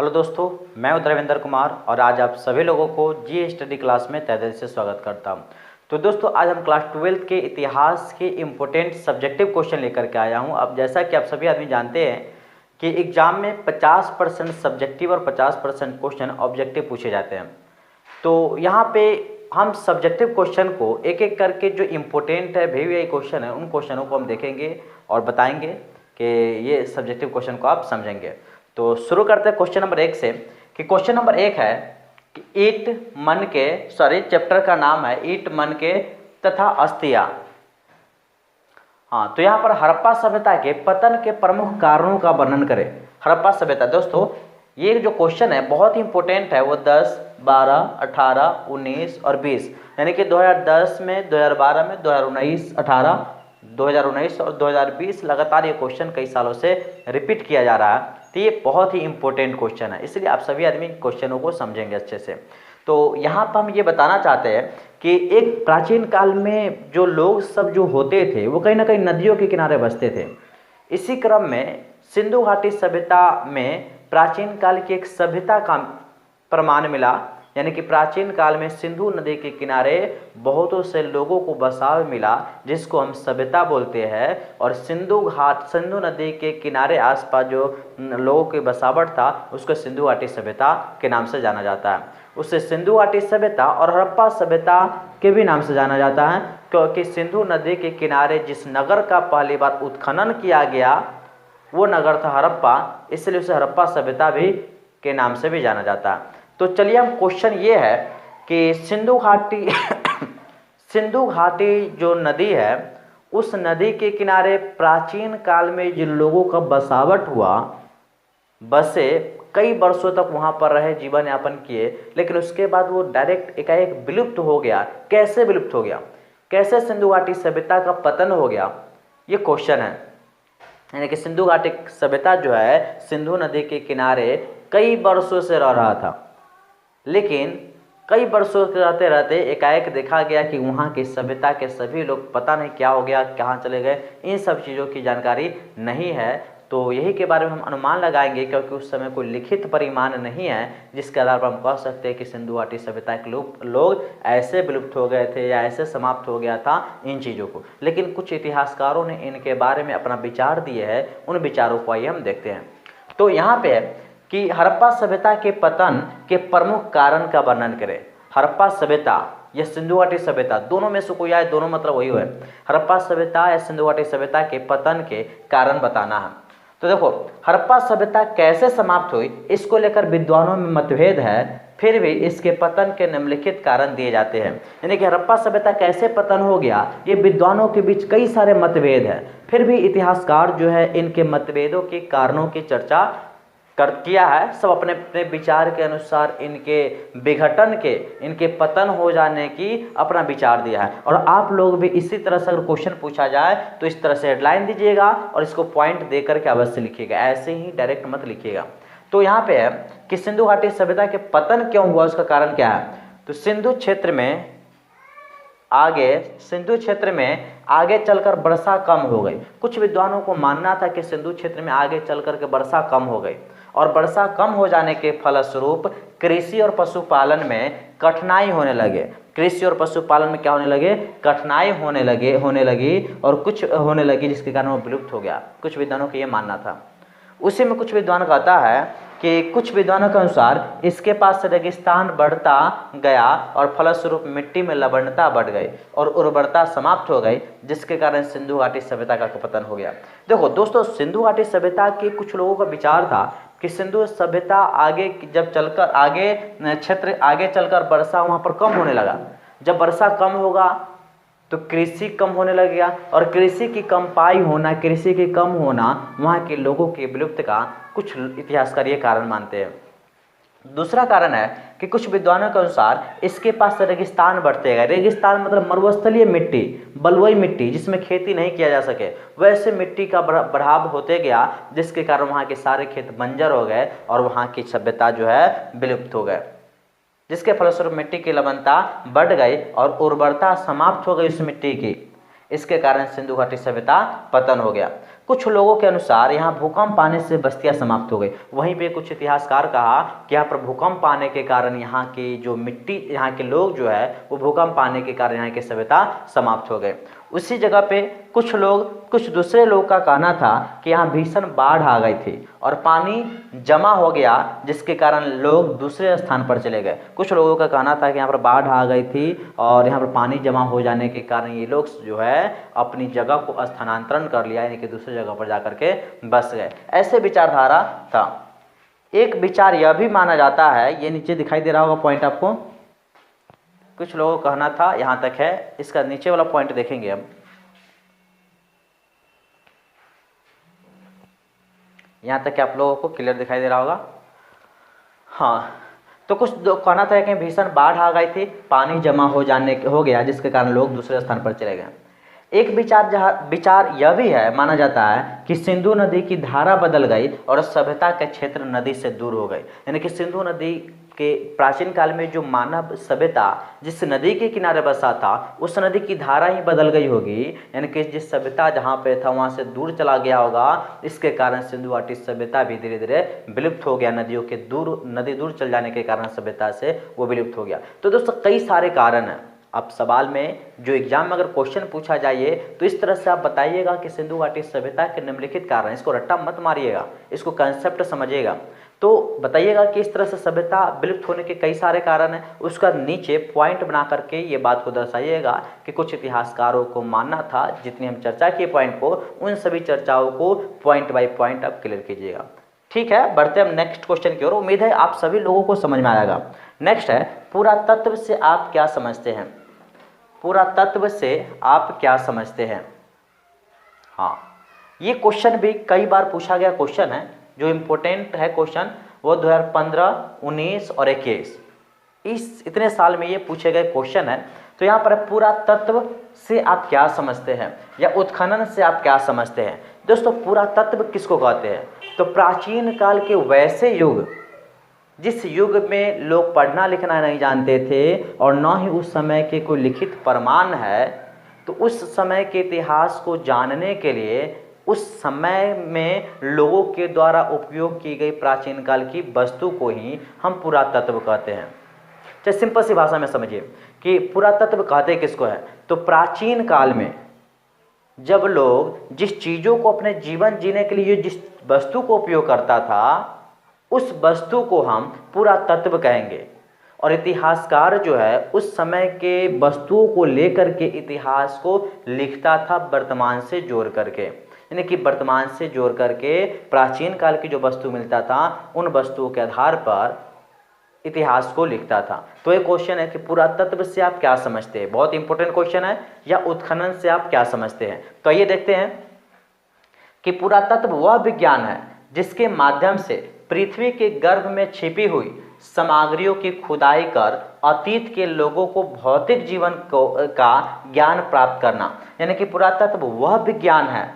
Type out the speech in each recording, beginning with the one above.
Hello दोस्तों, मैं हूं देवेंद्र कुमार और आज आप सभी लोगों को जी स्टडी क्लास में तहे दिल से स्वागत करता हूं। तो दोस्तों, आज हम क्लास 12 के इतिहास के इम्पोर्टेंट सब्जेक्टिव क्वेश्चन लेकर के आया हूं। अब जैसा कि आप सभी आदमी जानते हैं कि एग्जाम में 50% सब्जेक्टिव और 50% क्वेश्चन ऑब्जेक्टिव पूछे जाते हैं। तो यहाँ पे हम सब्जेक्टिव क्वेश्चन को एक एक करके जो इम्पोर्टेंट है VVI क्वेश्चन है, उन क्वेश्चनों को हम देखेंगे और बताएंगे कि ये सब्जेक्टिव क्वेश्चन को आप समझेंगे। तो शुरू करते हैं क्वेश्चन नंबर 1 से कि क्वेश्चन नंबर 1 है कि चैप्टर का नाम है ईट मन के तथा अस्थियां। हाँ, तो यहाँ पर हड़प्पा सभ्यता के पतन के प्रमुख कारणों का वर्णन करें। हड़प्पा सभ्यता, दोस्तों ये जो क्वेश्चन है बहुत ही इंपॉर्टेंट है। वो 10, 12, 18, 19 और 20 यानी कि 2010 में, 2012 में, 2019, 18, 2019 और 2020 लगातार ये क्वेश्चन कई सालों से रिपीट किया जा रहा है। तो ये बहुत ही इंपॉर्टेंट क्वेश्चन है, इसलिए आप सभी आदमी क्वेश्चनों को समझेंगे अच्छे से। तो यहाँ पर हम ये बताना चाहते हैं कि एक प्राचीन काल में जो लोग सब जो होते थे वो कहीं ना कहीं नदियों के किनारे बसते थे। इसी क्रम में सिंधु घाटी सभ्यता में प्राचीन काल की एक सभ्यता का प्रमाण मिला, यानी कि प्राचीन काल में सिंधु नदी के किनारे बहुतों से लोगों को बसाव मिला, जिसको हम सभ्यता बोलते हैं। और सिंधु नदी के किनारे आसपास जो लोगों के बसावट था उसको सिंधु घाटी सभ्यता के नाम से जाना जाता है। उसे सिंधु घाटी सभ्यता और हड़प्पा सभ्यता के भी नाम से जाना जाता है, क्योंकि सिंधु नदी के किनारे जिस नगर का पहली बार उत्खनन किया गया वो नगर था हड़प्पा, इसलिए उसे हड़प्पा सभ्यता भी के नाम से भी जाना जाता है। तो चलिए, हम क्वेश्चन ये है कि सिंधु घाटी जो नदी है, उस नदी के किनारे प्राचीन काल में जिन लोगों का बसावट हुआ, बसे कई वर्षों तक वहाँ पर रहे, जीवन यापन किए, लेकिन उसके बाद वो डायरेक्ट एकाएक विलुप्त हो गया। कैसे विलुप्त हो गया, कैसे सिंधु घाटी सभ्यता का पतन हो गया, ये क्वेश्चन है। यानी कि सिंधु घाटी सभ्यता जो है सिंधु नदी के किनारे कई वर्षों से रह रहा था, लेकिन कई वर्षों के रहते रहते एकाएक देखा गया कि वहाँ की सभ्यता के सभी लोग पता नहीं क्या हो गया, कहाँ चले गए, इन सब चीज़ों की जानकारी नहीं है। तो यही के बारे में हम अनुमान लगाएंगे, क्योंकि उस समय कोई लिखित परिमाण नहीं है जिसके आधार पर हम कह सकते हैं कि सिंधु घाटी सभ्यता के लोग ऐसे विलुप्त हो गए थे या ऐसे समाप्त हो गया था इन चीज़ों को। लेकिन कुछ इतिहासकारों ने इनके बारे में अपना विचार दिए हैं, उन विचारों को आइए हम देखते हैं। तो यहाँ पे है कि हड़प्पा सभ्यता के पतन के प्रमुख कारण का वर्णन करें। हड़प्पा सभ्यता या सिंधु घाटी सभ्यता, दोनों में से कोई आए, दोनों मतलब वही है। हड़प्पा सभ्यता या सिंधु घाटी सभ्यता के पतन के कारण बताना है। तो देखो, हड़प्पा सभ्यता कैसे समाप्त हुई, इसको लेकर विद्वानों में मतभेद है, फिर भी इसके पतन के निम्नलिखित कारण दिए जाते हैं। यानी कि हड़प्पा सभ्यता कैसे पतन हो गया, ये विद्वानों के बीच कई सारे मतभेद है, फिर भी इतिहासकार जो है इनके मतभेदों के कारणों की चर्चा किया है। सब अपने अपने विचार के अनुसार इनके विघटन के, इनके पतन हो जाने की अपना विचार दिया है। और आप लोग भी इसी तरह से अगर क्वेश्चन पूछा जाए तो इस तरह से हेडलाइन दीजिएगा और इसको पॉइंट देकर के अवश्य लिखिएगा, ऐसे ही डायरेक्ट मत लिखिएगा। तो यहाँ पे है कि सिंधु घाटी सभ्यता के पतन क्यों हुआ, उसका कारण क्या है। तो सिंधु क्षेत्र में आगे चलकर वर्षा कम हो गई। कुछ विद्वानों को मानना था कि सिंधु क्षेत्र में आगे चलकर के वर्षा कम हो गई, और वर्षा कम हो जाने के फलस्वरूप कृषि और पशुपालन में कठिनाई होने लगे। कृषि और पशुपालन में क्या होने लगे, कठिनाई होने लगी और कुछ होने लगी, जिसके कारण वो विलुप्त हो गया। कुछ विद्वानों का ये मानना था। उसी में कुछ विद्वान कहता है कि कुछ विद्वानों के अनुसार इसके पास से रेगिस्तान बढ़ता गया और फलस्वरूप मिट्टी में लवणता बढ़ गई और उर्वरता समाप्त हो गई, जिसके कारण सिंधु घाटी सभ्यता का पतन हो गया। देखो दोस्तों, सिंधु घाटी सभ्यता के कुछ लोगों का विचार था कि सिंधु सभ्यता आगे जब चलकर आगे चलकर वर्षा वहाँ पर कम होने लगा। जब वर्षा कम होगा तो कृषि कम होने लगेगा, और कृषि की कम होना वहाँ के लोगों के विलुप्त का कुछ इतिहासकार ये कारण मानते हैं। दूसरा कारण है कि कुछ विद्वानों के अनुसार इसके पास रेगिस्तान बढ़ते गए। रेगिस्तान मतलब मरुस्थलीय मिट्टी, बलुई मिट्टी जिसमें खेती नहीं किया जा सके, वैसे मिट्टी का बढ़ाव होते गया, जिसके कारण वहाँ के सारे खेत बंजर हो गए और वहाँ की सभ्यता जो है विलुप्त हो गए, जिसके फलस्वरूप मिट्टी की लवणता बढ़ गई और उर्वरता समाप्त हो गई उस मिट्टी की। इसके कारण सिंधु घाटी सभ्यता पतन हो गया। कुछ लोगों के अनुसार यहाँ भूकंप आने से बस्तियां समाप्त हो गई। वहीं पे कुछ इतिहासकार कहा कि यहाँ पर भूकंप आने के कारण यहाँ की जो मिट्टी, यहाँ के लोग जो है वो भूकंप आने के कारण यहाँ की सभ्यता समाप्त हो गए। उसी जगह पे कुछ दूसरे लोग का कहना था कि यहाँ भीषण बाढ़ आ गई थी और पानी जमा हो गया, जिसके कारण लोग दूसरे स्थान पर चले गए। कुछ लोगों का कहना था कि यहाँ पर बाढ़ आ गई थी और यहाँ पर पानी जमा हो जाने के कारण ये लोग जो है अपनी जगह को स्थानांतरण कर लिया, यानी कि दूसरी जगह पर जाकर के बस गए। ऐसे विचारधारा था। एक विचार यह भी माना जाता है, ये नीचे दिखाई दे रहा होगा पॉइंट आपको, कुछ लोगों का कहना था, यहाँ तक है, इसका नीचे वाला पॉइंट देखेंगे हम। यहाँ तक आप लोगों को क्लियर दिखाई दे रहा होगा। हाँ, तो कुछ कहना था कि भीषण बाढ़ आ गई थी, पानी जमा हो गया, जिसके कारण लोग दूसरे स्थान पर चले गए। एक विचार यह भी है, माना जाता है कि सिंधु नदी की धारा बदल गई और सभ्यता के क्षेत्र नदी से दूर हो गए। यानी कि सिंधु नदी के प्राचीन काल में जो मानव सभ्यता जिस नदी के किनारे बसा था, उस नदी की धारा ही बदल गई होगी, यानी कि जिस सभ्यता जहाँ पे था वहाँ से दूर चला गया होगा। इसके कारण सिंधु घाटी सभ्यता भी धीरे धीरे विलुप्त हो गया। नदी दूर चल जाने के कारण सभ्यता से वो विलुप्त हो गया। तो दोस्तों कई सारे कारण हैं। अब सवाल में जो एग्जाम में अगर क्वेश्चन पूछा जाए तो इस तरह से आप बताइएगा कि सिंधु घाटी सभ्यता के निम्नलिखित कारण, इसको रट्टा मत मारिएगा, इसको कंसेप्ट समझिएगा। तो बताइएगा कि इस तरह से सभ्यता विलुप्त होने के कई सारे कारण हैं। उसका नीचे पॉइंट बना करके ये बात को दर्शाइएगा कि कुछ इतिहासकारों को मानना था, जितनी हम चर्चा किए पॉइंट को, उन सभी चर्चाओं को पॉइंट बाय पॉइंट आप क्लियर कीजिएगा। ठीक है, बढ़ते हम नेक्स्ट क्वेश्चन की ओर। उम्मीद है आप सभी लोगों को समझ में आएगा। नेक्स्ट है, पुरातत्व से आप क्या समझते हैं? पुरातत्व से आप क्या समझते हैं? हाँ, ये क्वेश्चन भी कई बार पूछा गया क्वेश्चन है। जो इम्पोर्टेंट है क्वेश्चन वो 2015, 19 और 21 इस इतने साल में ये पूछे गए क्वेश्चन है। तो यहाँ पर पुरातत्व से आप क्या समझते हैं या उत्खनन से आप क्या समझते हैं? दोस्तों पुरातत्व किसको कहते हैं? तो प्राचीन काल के वैसे युग जिस युग में लोग पढ़ना लिखना नहीं जानते थे और न ही उस समय के कोई लिखित प्रमाण है, तो उस समय के इतिहास को जानने के लिए उस समय में लोगों के द्वारा उपयोग की गई प्राचीन काल की वस्तु को ही हम पुरातत्व कहते हैं। चाहे सिंपल सी भाषा में समझिए कि पुरातत्व कहते किसको है। तो प्राचीन काल में जब लोग जिस चीज़ों को अपने जीवन जीने के लिए जिस वस्तु को उपयोग करता था, उस वस्तु को हम पुरातत्व कहेंगे। और इतिहासकार जो है उस समय के वस्तुओं को लेकर के इतिहास को लिखता था वर्तमान से जोड़ करके, यानी कि वर्तमान से जोड़ करके प्राचीन काल की जो वस्तु मिलता था उन वस्तुओं के आधार पर इतिहास को लिखता था। तो एक क्वेश्चन है कि पुरातत्व से आप क्या समझते हैं, बहुत इंपॉर्टेंट क्वेश्चन है, या उत्खनन से आप क्या समझते हैं? तो ये देखते हैं कि पुरातत्व वह विज्ञान है जिसके माध्यम से पृथ्वी के गर्भ में छिपी हुई सामग्रियों की खुदाई कर अतीत के लोगों को भौतिक जीवन का ज्ञान प्राप्त करना। यानी कि पुरातत्व वह विज्ञान है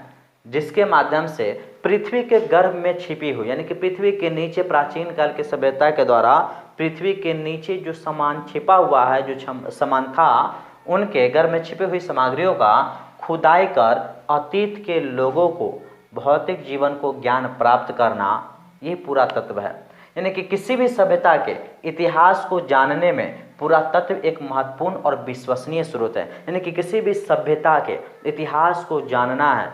जिसके माध्यम से पृथ्वी के गर्भ में छिपी हुई, यानी कि पृथ्वी के नीचे प्राचीन काल की सभ्यता के द्वारा पृथ्वी के नीचे जो सामान छिपा हुआ है, जो सामान था, उनके गर्भ में छिपी हुई सामग्रियों का खुदाई कर अतीत के लोगों को भौतिक जीवन को ज्ञान प्राप्त करना, ये पुरातत्व है। यानी कि किसी भी सभ्यता के इतिहास को जानने में पुरातत्व एक महत्वपूर्ण और विश्वसनीय स्रोत है। यानी कि किसी भी सभ्यता के इतिहास को जानना है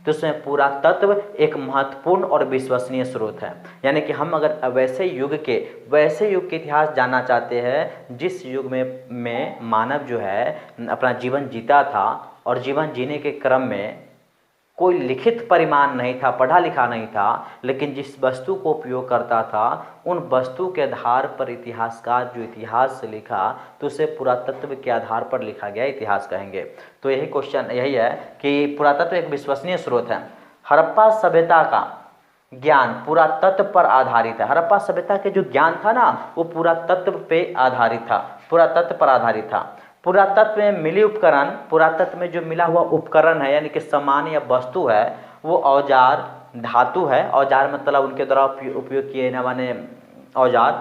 तो उसमें पुरातत्व एक महत्वपूर्ण और विश्वसनीय स्रोत है। यानी कि हम अगर वैसे युग के इतिहास जानना चाहते हैं जिस युग में मानव जो है अपना जीवन जीता था और जीवन जीने के क्रम में कोई लिखित परिमाण नहीं था, पढ़ा लिखा नहीं था, लेकिन जिस वस्तु को उपयोग करता था उन वस्तु के आधार पर इतिहासकार जो इतिहास लिखा तो उसे पुरातत्व के आधार पर लिखा गया इतिहास कहेंगे। तो यही क्वेश्चन यही है कि पुरातत्व एक विश्वसनीय स्रोत है। हड़प्पा सभ्यता का ज्ञान पुरातत्व पर आधारित है। हड़प्पा सभ्यता के जो ज्ञान था ना वो पुरातत्व पे आधारित था, पुरातत्व पर आधारित था। पुरातत्व में मिली उपकरण, पुरातत्व में जो मिला हुआ उपकरण है यानी कि सामान या वस्तु है वो औजार, धातु है। औजार मतलब उनके द्वारा उपयोग किए जाने वाले औजार,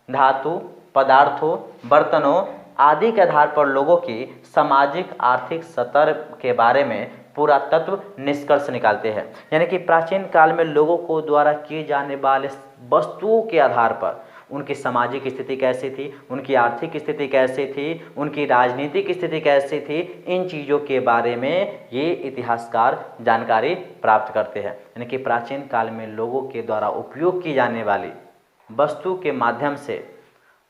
धातु, पदार्थों, बर्तनों आदि के आधार पर लोगों की सामाजिक आर्थिक स्तर के बारे में पुरातत्व निष्कर्ष निकालते हैं। यानी कि प्राचीन काल में लोगों को द्वारा किए जाने वाले वस्तुओं के आधार पर उनकी सामाजिक स्थिति कैसी थी, उनकी आर्थिक स्थिति कैसी थी, उनकी राजनीतिक स्थिति कैसी थी, इन चीज़ों के बारे में ये इतिहासकार जानकारी प्राप्त करते हैं। यानी कि प्राचीन काल में लोगों के द्वारा उपयोग की जाने वाली वस्तु के माध्यम से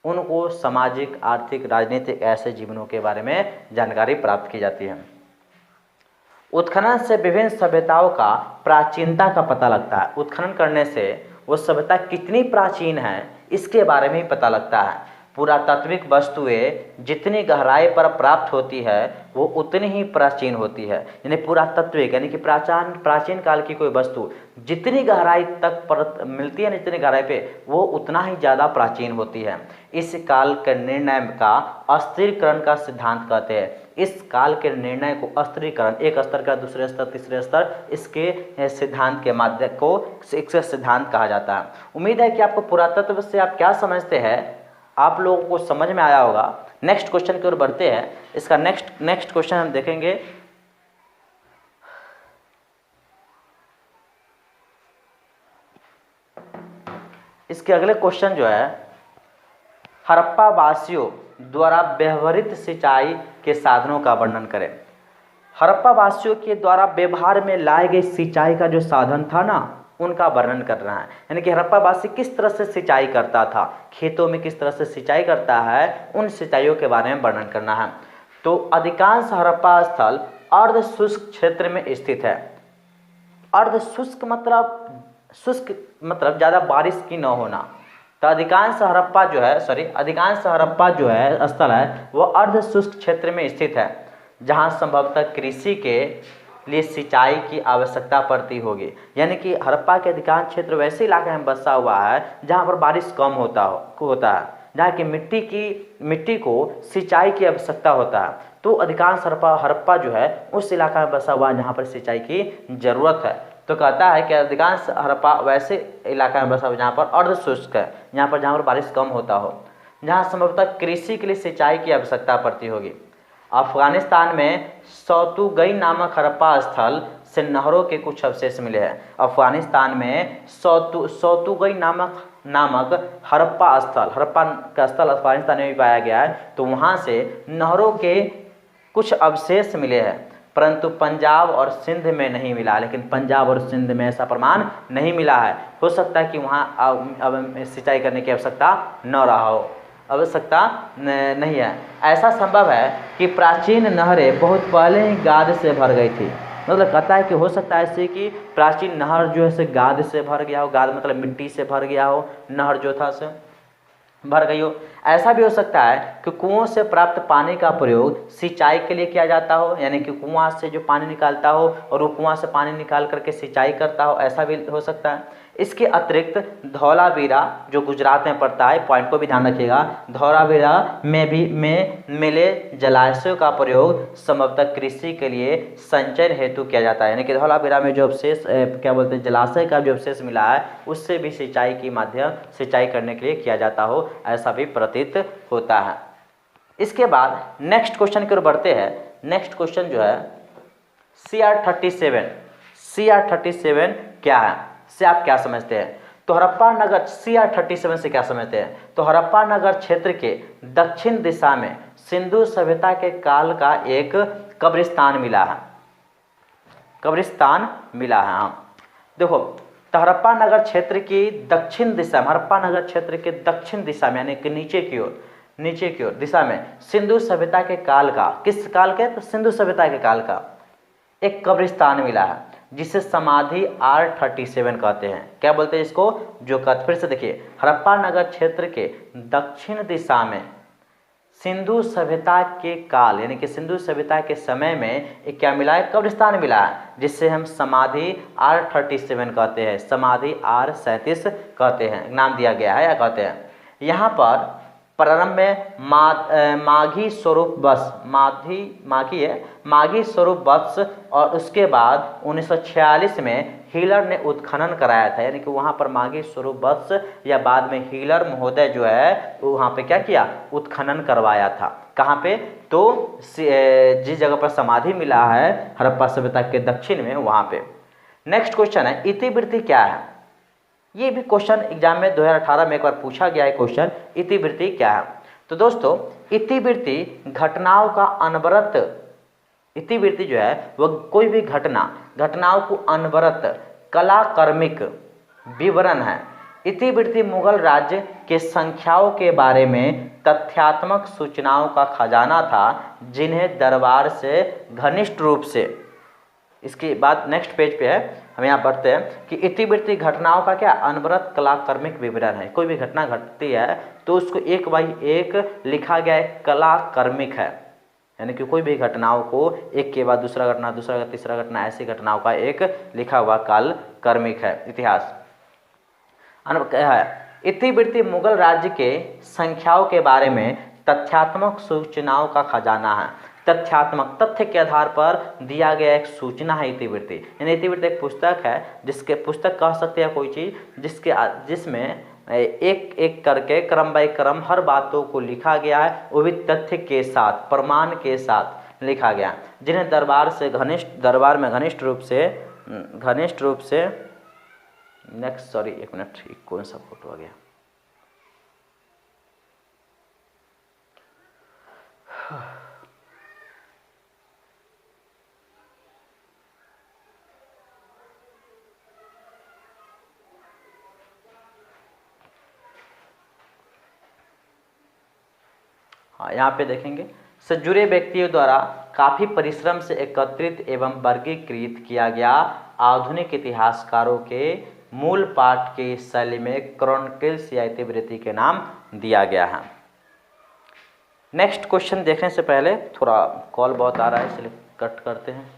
उनको सामाजिक, आर्थिक, राजनीतिक ऐसे जीवनों के बारे में जानकारी प्राप्त की जाती है। उत्खनन से विभिन्न सभ्यताओं का प्राचीनता का पता लगता है। उत्खनन करने से वो सभ्यता कितनी प्राचीन है इसके बारे में ही पता लगता है। पुरातात्विक वस्तुएं जितनी गहराई पर प्राप्त होती है वो उतनी ही प्राचीन होती है। यानी पुरातात्विक यानी कि प्राचीन काल की कोई वस्तु जितनी गहराई तक पर मिलती है, जितनी गहराई पे, वो उतना ही ज़्यादा प्राचीन होती है। इस काल के निर्णय का अस्थिरीकरण का सिद्धांत कहते हैं। इस काल के निर्णय को अस्थिरीकरण, एक स्तर का दूसरे स्तर, तीसरे स्तर, इसके सिद्धांत के माध्यम को एक सिद्धांत कहा जाता है। उम्मीद है कि आपको पुरातत्व से आप क्या समझते हैं आप लोगों को समझ में आया होगा। नेक्स्ट क्वेश्चन की ओर बढ़ते हैं। इसका नेक्स्ट क्वेश्चन हम देखेंगे। इसके अगले क्वेश्चन जो है, हड़प्पा वासियों द्वारा व्यवहृत सिंचाई के साधनों का वर्णन करें। हड़प्पा वासियों के द्वारा व्यवहार में लाए गए सिंचाई का जो साधन था ना, उनका वर्णन कर रहा है। यानी कि हड़प्पा वासी किस तरह से सिंचाई करता था, खेतों में किस तरह से सिंचाई करता है, उन सिंचाइयों के बारे में वर्णन करना है। तो अधिकांश हड़प्पा स्थल अर्ध शुष्क क्षेत्र में स्थित है। अर्ध शुष्क मतलब ज़्यादा बारिश की न होना। तो अधिकांश हड़प्पा जो है स्थल है वो अर्ध शुष्क क्षेत्र में स्थित है, जहाँ संभवतः कृषि के लिए सिंचाई की आवश्यकता पड़ती होगी। यानी कि हड़प्पा के अधिकांश क्षेत्र वैसे इलाके में बसा हुआ है जहाँ पर बारिश कम होता है, जहाँ की मिट्टी को सिंचाई की आवश्यकता होता है। तो अधिकांश हड़प्पा जो है उस इलाका में बसा हुआ है जहाँ पर सिंचाई की जरूरत है। तो कहता है कि अधिकांश हड़प्पा वैसे इलाका में बसा हुआ जहाँ पर अर्ध शुष्क है, जहाँ पर बारिश कम होता हो, जहाँ संभवतः कृषि के लिए सिंचाई की आवश्यकता पड़ती होगी। अफगानिस्तान में सौतुगई नामक हड़प्पा स्थल से नहरों के कुछ अवशेष मिले हैं। अफगानिस्तान में सौतुगई नामक हड़प्पा का स्थल अफगानिस्तान में भी पाया गया है। तो वहाँ से नहरों के कुछ अवशेष मिले हैं, परंतु पंजाब और सिंध में नहीं मिला। लेकिन पंजाब और सिंध में ऐसा प्रमाण नहीं मिला है। हो सकता है कि वहाँ अब सिंचाई करने की आवश्यकता न रहा हो, आवश्यकता नहीं है। ऐसा संभव है कि प्राचीन नहरें बहुत पहले ही गाद से भर गई थी। मतलब कहता है कि हो सकता है ऐसे कि प्राचीन नहर जो है से गाद से भर गया हो, गाद मतलब मिट्टी से भर गया हो, नहर जो था से भर गई हो। ऐसा भी हो सकता है कि कुओं से प्राप्त पानी का प्रयोग सिंचाई के लिए किया जाता हो, यानी कि कुआं से जो पानी निकालता हो और वो कुआं से पानी निकाल करके सिंचाई करता हो, ऐसा भी हो सकता है। इसके अतिरिक्त धौलावीरा जो गुजरात में पड़ता है, पॉइंट को भी ध्यान रखिएगा, धौलावीरा में मिले जलाशयों का प्रयोग संभवतः कृषि के लिए संचयन हेतु किया जाता है। यानी कि धौलावीरा में जो अवशेष जलाशय का जो अवशेष मिला है उससे भी सिंचाई करने के लिए किया जाता हो, ऐसा भी प्रतीत होता है। इसके बाद नेक्स्ट क्वेश्चन की ओर बढ़ते हैं। नेक्स्ट क्वेश्चन जो है CR37 क्या है, से आप क्या समझते हैं? तो हड़प्पा नगर CR37 से क्या समझते हैं? तो हड़प्पा नगर क्षेत्र के दक्षिण दिशा में सिंधु सभ्यता के काल का एक कब्रिस्तान मिला है। हाँ, देखो, तो हड़प्पा नगर क्षेत्र की दक्षिण दिशा में, हड़प्पा नगर क्षेत्र के दक्षिण दिशा में यानी कि नीचे की ओर दिशा में सिंधु सभ्यता के काल का, किस काल के? तो सिंधु सभ्यता के काल का एक कब्रिस्तान मिला है, जिसे समाधि R37 कहते हैं। क्या बोलते हैं इसको? जो फिर से देखिए, हड़प्पा नगर क्षेत्र के दक्षिण दिशा में सिंधु सभ्यता के काल यानी कि सिंधु सभ्यता के समय में एक क्या मिला है? कब्रिस्तान मिला है, जिससे हम समाधि R37 कहते हैं, समाधि R37 कहते हैं, नाम दिया गया है या कहते हैं। यहाँ पर प्रारंभ में माघी स्वरूप वत्स और उसके बाद 1946 में हीलर ने उत्खनन कराया था। यानी कि वहाँ पर माघी स्वरूप वत्स या बाद में हीलर महोदय जो है वहाँ पे क्या किया? उत्खनन करवाया था। कहाँ पे? तो जिस जगह पर समाधि मिला है हड़प्पा सभ्यता के दक्षिण में, वहाँ पे। नेक्स्ट क्वेश्चन है इतिवृत्ति क्या है। ये भी क्वेश्चन एग्जाम में 2018 में एक बार पूछा गया है क्वेश्चन, इतिवृत्ति क्या है। तो दोस्तों इतिवृत्ति घटनाओं का अनवरत, इतिवृत्ति जो है वह कोई भी घटनाओं को अनवरत कलाकर्मिक विवरण है। इतिवृत्ति मुगल राज्य के संख्याओं के बारे में तथ्यात्मक सूचनाओं का खजाना था, जिन्हें दरबार से घनिष्ठ रूप से, इसके बाद नेक्स्ट पेज पे है, हम यहाँ पढ़ते हैं कि इतिवृत्ति घटनाओं का क्या अनवरत कलाकर्मिक विवरण है। कोई भी घटना घटती है तो उसको एक बाई एक लिखा गया है, कलाकर्मिक है, यानी कि कोई भी घटनाओं को एक के बाद दूसरा घटना, दूसरा तीसरा घटना, ऐसी घटनाओं का एक लिखा हुआ काल कर्मिक है इतिहास। इतिवृत्ति मुगल राज्य के संख्याओं के बारे में तथ्यात्मक सूचनाओं का खजाना है। तथ्यात्मक, तथ्य के आधार पर दिया गया एक सूचना है इतिवृत्ति। यानी इतिवृत्ति एक पुस्तक है, जिसके पुस्तक कह सकते हैं कोई चीज़ जिसमें एक एक करके क्रम बाई क्रम हर बातों को लिखा गया है, वो भी तथ्य के साथ, प्रमाण के साथ लिखा गया, जिन्हें दरबार में घनिष्ठ रूप से नेक्स्ट, सॉरी एक मिनट, कौन सा फोटो आ गया, हाँ यहाँ पे देखेंगे, से जुड़े व्यक्तियों द्वारा काफ़ी परिश्रम से एकत्रित एवं वर्गीकृत किया गया आधुनिक इतिहासकारों के मूल पाठ के शैली में क्रॉनिकल्स या इतिवृत्ति के नाम दिया गया है। नेक्स्ट क्वेश्चन देखने से पहले थोड़ा कॉल बहुत आ रहा है, इसलिए कट करते हैं।